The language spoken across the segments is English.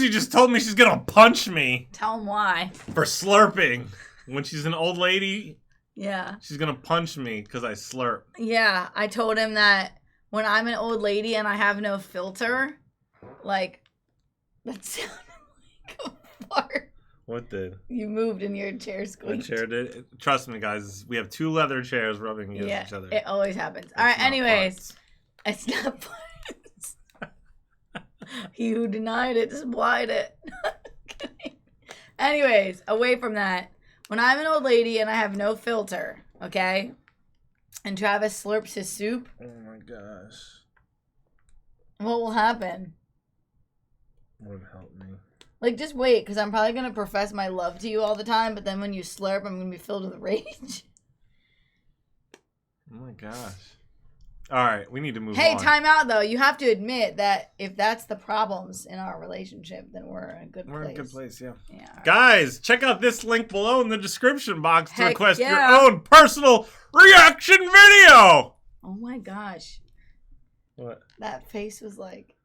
Susie just told me she's gonna punch me. Tell him why. For slurping. When she's an old lady, yeah, she's gonna punch me because I slurp. Yeah, I told him that when I'm an old lady and I have no filter, like, that sounded like a fart. What did? You moved and your chair squeaked. My chair did. Trust me, guys. We have 2 leather chairs rubbing against each other. It always happens. All right, anyways. It's not farts. He who denied it supplied it. Anyways, away from that. When I'm an old lady and I have no filter, okay? And Travis slurps his soup. Oh my gosh. What will happen? Would help me. Like, just wait, because I'm probably going to profess my love to you all the time, but then when you slurp, I'm going to be filled with rage. Oh my gosh. All right, we need to move on. Hey, time out, though. You have to admit that if that's the problems in our relationship, then we're in a good place. We're in a good place, yeah. Right. Guys, check out this link below in the description box to request yeah. your own personal reaction video. Oh my gosh. What? That face was like...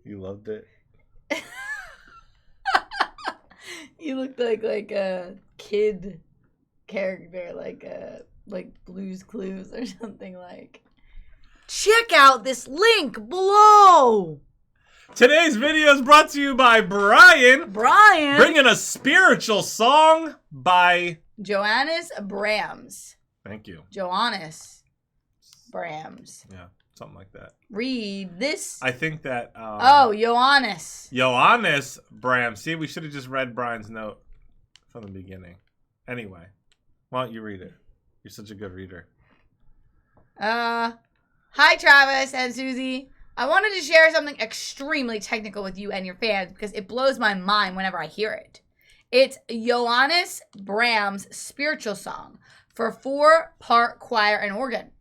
You loved it? You looked like a kid character, like Blue's Clues or something like. Check out this link below. Today's video is brought to you by Brian. Bringing a spiritual song by Johannes Brahms. Thank you. Johannes Brahms. Yeah, something like that. Read this. I think that... Johannes. Johannes Brahms. See, we should have just read Brian's note from the beginning. Anyway, why don't you read it? You're such a good reader. Hi, Travis and Susie. I wanted to share something extremely technical with you and your fans because it blows my mind whenever I hear it. It's Johannes Brahms' spiritual song for 4-part choir and organ.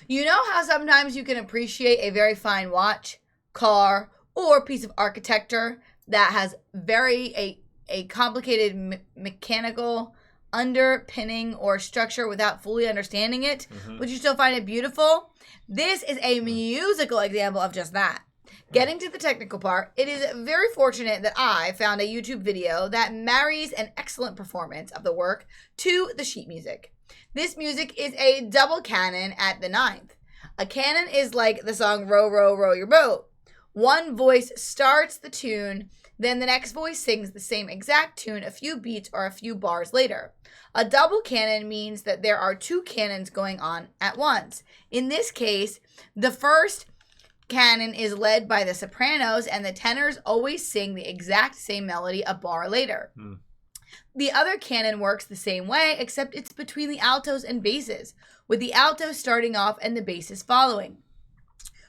You know how sometimes you can appreciate a very fine watch, car, or piece of architecture that has a complicated mechanical underpinning or structure without fully understanding it, but you still find it beautiful? This is a musical example of just that. Getting to the technical part, it is very fortunate that I found a YouTube video that marries an excellent performance of the work to the sheet music. This music is a double canon at the 9th. A canon is like the song Row, Row, Row Your Boat. One voice starts the tune, then the next voice sings the same exact tune a few beats or a few bars later. A double canon means that there are 2 canons going on at once. In this case, the first canon is led by the sopranos and the tenors always sing the exact same melody a bar later. The other canon works the same way, except it's between the altos and basses, with the altos starting off and the basses following.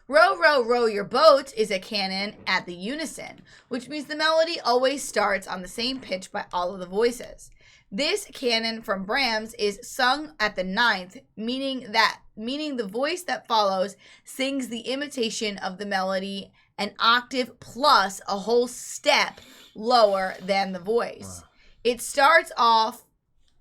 Row, row, row your boat is a canon at the unison, which means the melody always starts on the same pitch by all of the voices. This canon from Brahms is sung at the 9th, meaning the voice that follows sings the imitation of the melody an octave plus a whole step lower than the voice. Wow. It starts off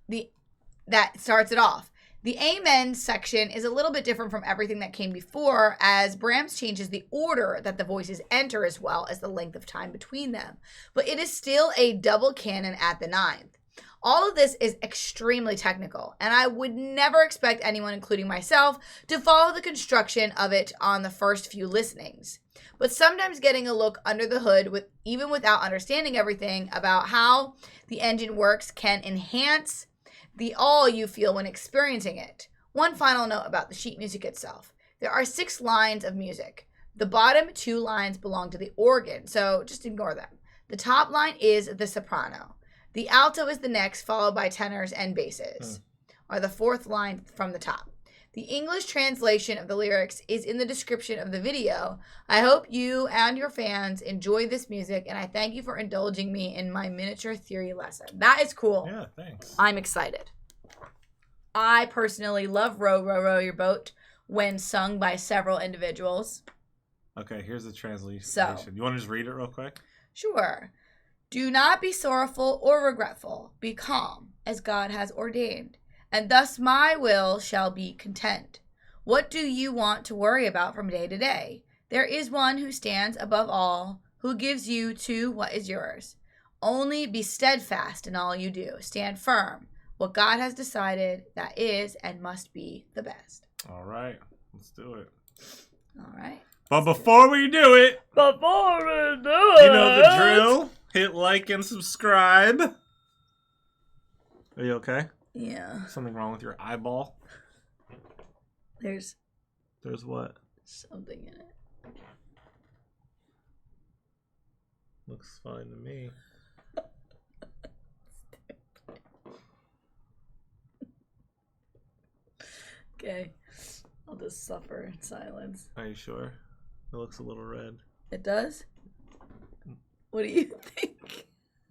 that starts it off. The amen section is a little bit different from everything that came before, as Brahms changes the order that the voices enter as well as the length of time between them. But it is still a double canon at the 9th. All of this is extremely technical, and I would never expect anyone, including myself, to follow the construction of it on the first few listenings. But sometimes getting a look under the hood, even without understanding everything about how the engine works, can enhance the awe you feel when experiencing it. One final note about the sheet music itself. There are 6 lines of music. The bottom 2 lines belong to the organ, so just ignore them. The top line is the soprano. The alto is the next, followed by tenors and basses, or the 4th line from the top. The English translation of the lyrics is in the description of the video. I hope you and your fans enjoy this music, and I thank you for indulging me in my miniature theory lesson. That is cool. Yeah, thanks. I'm excited. I personally love Row, Row, Row Your Boat when sung by several individuals. Okay, here's the translation. So, you want to just read it real quick? Sure. Do not be sorrowful or regretful. Be calm, as God has ordained. And thus my will shall be content. What do you want to worry about from day to day? There is one who stands above all, who gives you to what is yours. Only be steadfast in all you do. Stand firm. What God has decided, that is and must be the best. All right. Let's do it. All right. But before we do it, you know the drill. Hit like and subscribe. Are you okay? Yeah. Something wrong with your eyeball? There's what? something in it. Looks fine to me. Okay. I'll just suffer in silence. Are you sure? It looks a little red. It does? What do you think?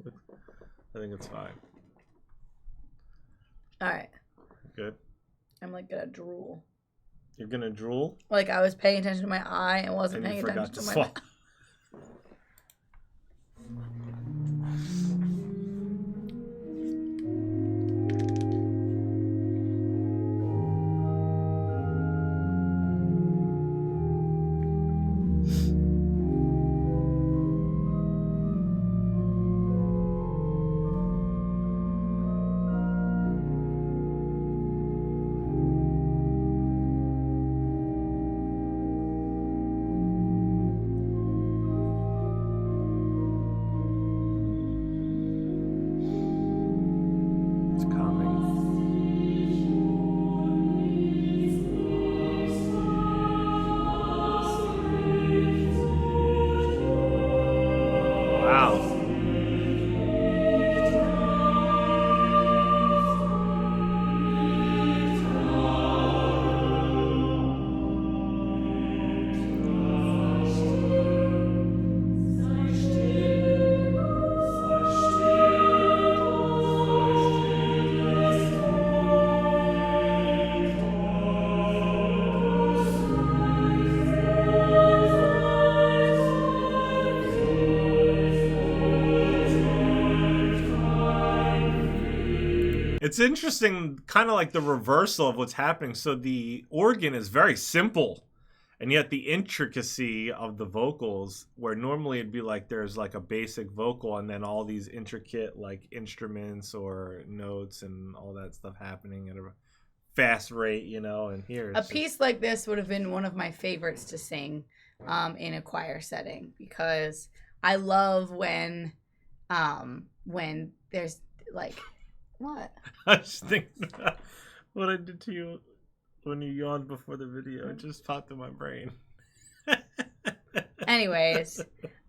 I think it's fine. All right. Good. I'm like gonna drool. You're gonna drool? Like I was paying attention to my eye and wasn't And you paying forgot attention to to my swallow. It's coming. Wow. It's interesting, kind of like the reversal of what's happening. So the organ is very simple, and yet the intricacy of the vocals, where normally it'd be like there's like a basic vocal and then all these intricate like instruments or notes and all that stuff happening at a fast rate, you know, and here A it's piece like this would have been one of my favorites to sing in a choir setting, because I love when there's like what? I was thinking about what I did to you when you yawned before the video. It just popped in my brain. Anyways,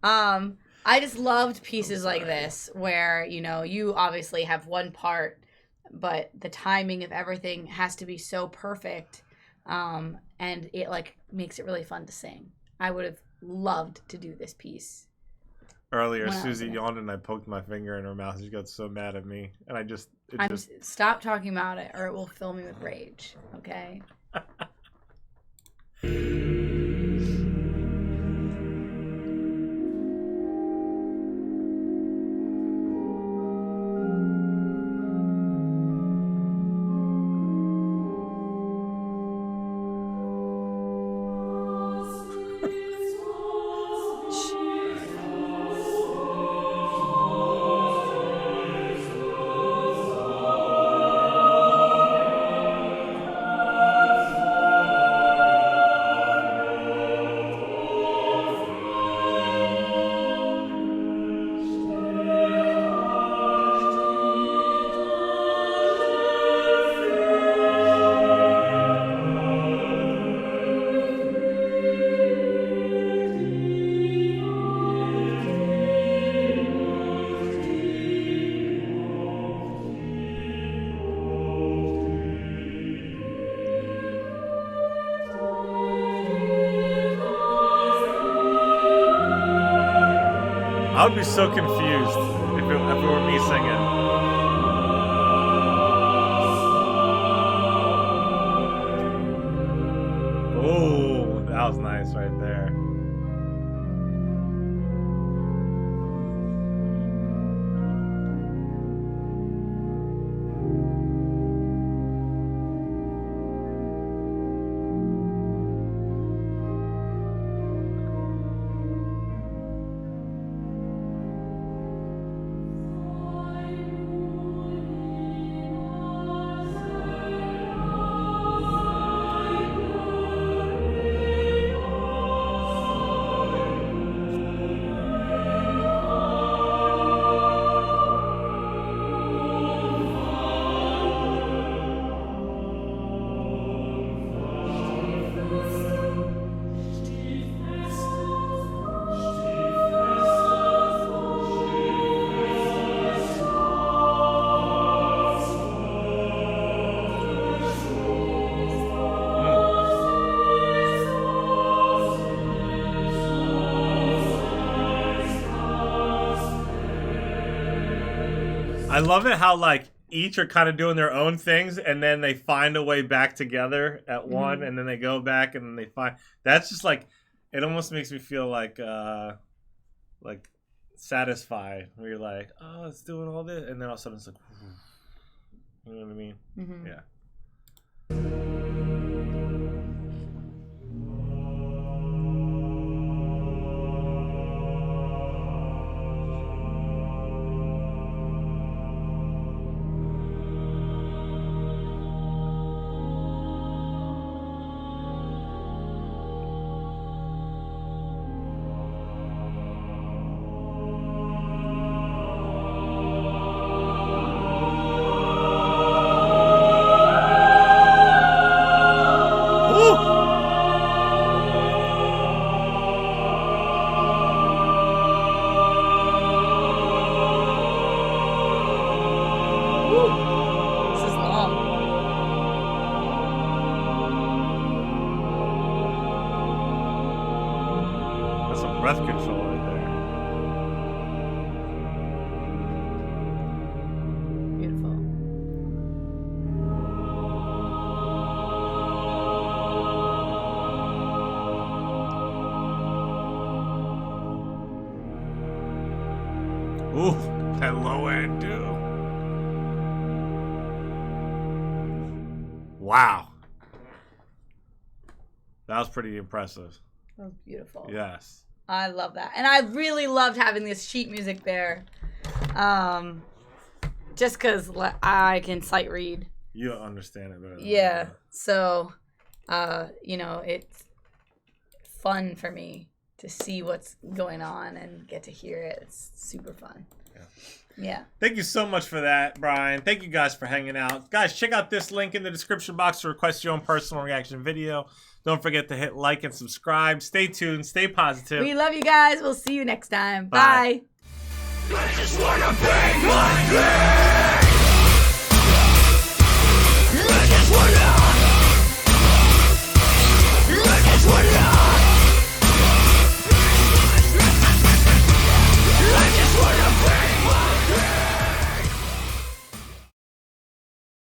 I just loved pieces like this where, you know, you obviously have one part, but the timing of everything has to be so perfect, and it like makes it really fun to sing. I would have loved to do this piece. Earlier, Susie yawned and I poked my finger in her mouth. She got so mad at me, and stop talking about it, or it will fill me with rage. Okay. I would be so confused if it were me singing. Oh, that was nice right there. I love it how like each are kind of doing their own things, and then they find a way back together at one, and then they go back, and then they find. That's just like, it almost makes me feel like satisfied. Where you're like, oh, it's doing all this, and then all of a sudden it's like, you know what I mean? Mm-hmm. Yeah. Breath control right there. Beautiful. Ooh, that low end, too. Wow. That was pretty impressive. That was beautiful. Yes. I love that. And I really loved having this sheet music there. Just because I can sight read. You understand it better than yeah. So, it's fun for me to see what's going on and get to hear it. It's super fun. Yeah. Thank you so much for that, Brian. Thank you guys for hanging out. Guys, check out this link in the description box to request your own personal reaction video. Don't forget to hit like and subscribe. Stay tuned. Stay positive. We love you guys. We'll see you next time. Bye. I just wanna be my thing. I just wanna